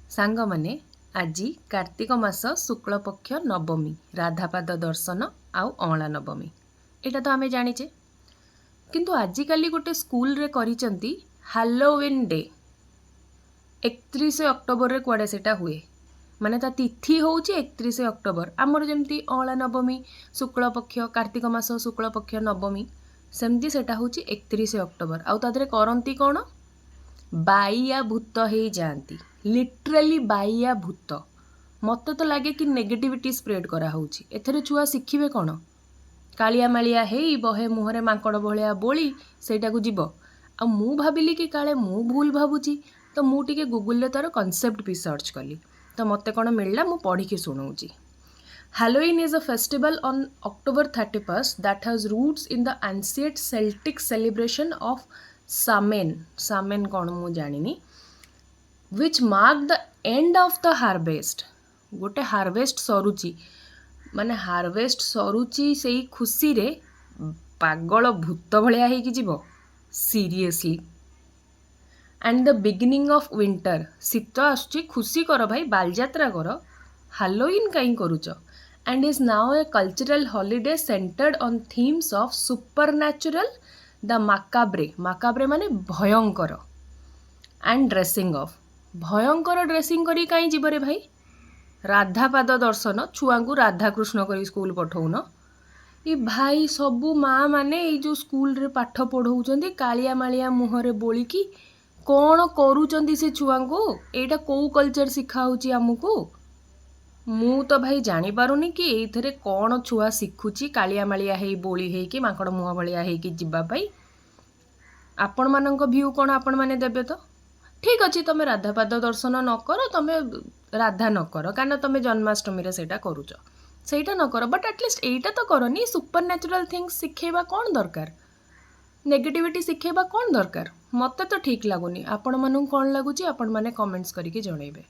सांग माने आज कार्तिक मास शुक्ल पक्ष नवमी राधापाद दर्शन आउ अँला नवमी एटा तो आम जाचे किंतु आजिकाली गोटे स्कूल रे करिसंती हालोवीन डे 31 अक्टोबर रे कुआडे सेटा हुए माने ता तिथि होउची 31 अक्टोबर आमर जेमती अँला नवमी शुक्ल पक्ष कार्तिक मास शुक्ल पक्ष नवमी सेमती सेटा होउची 31 अक्टोबर आउ तादरे करंती कोन बाइया भूत हो जाती लिटराली बाइया भूत मत तो लगे कि नेगेटिविटी स्प्रेड करा होउची एथरे छुआ शिखिबे कोन कालिया मालिया हेई बहे मुहरे मांकड़ भलिया बोली सेटा को जीव आ मु भाबिली कि काले मु भूल भाबुची तो मु टिके गूगल रे तार कॉन्सेप्ट भी सर्च कली तो मते कोन मिलला मु पढ़ी के सुनाउची Halloween is a festival on October 31st that has roots in the ancient Celtic celebration of Samhain. Samhain कौन मु जानिनी which mark the end of the harvest. गोटे हार्वेस्ट सरुची माने हार्वेस्ट सरुची सेई खुशी रे पागल भूत भलिया हे कि जीव seriously and the beginning of winter शीत आसुची खुशी कर भाई बालजात्रा कर हालोइन कहीं करूच and is now a cultural holiday centered on themes of supernatural the macabre माने भयंकर and dressing of भयंकर ड्रेसिंग करी कहीं जीव रे भाई राधापाद दर्शन छुआ को राधा कृष्ण करी स्कूल पठाउन ये भाई सबू माँ माने ये जो स्कूल रे पाठ पढ़ाउछंती कालिया मालिया मुहरे बोली कि कौन करूचंती से छुआ को एटा को कल्चर सिखा होची हमकू मु तो भाई जानी पारुनी कि एथरे कौन छुआ शिखुची कालिया मालिया हेई बोली हेई कि माकड़ मुह भलिया हेई कि जिबा पाई आपण मानक व्यू कौन आपण माने देबे तो ठीक अच्छे तुम राधापाद दर्शन न कर तुम राधा न कर कारण तुम जन्माष्टमी रे सेटा करूच सेटा न कर बट एटलिस्ट एटा तो करनी सुपर नेचुरल थिंग्स शिखेबा कौन दरकार नेगेटिविटी शिखेबा कौन दरकार मते तो ठीक लागुनी आपण मानू कौन लगुची आपण माने कमेंट्स करके जणैबे।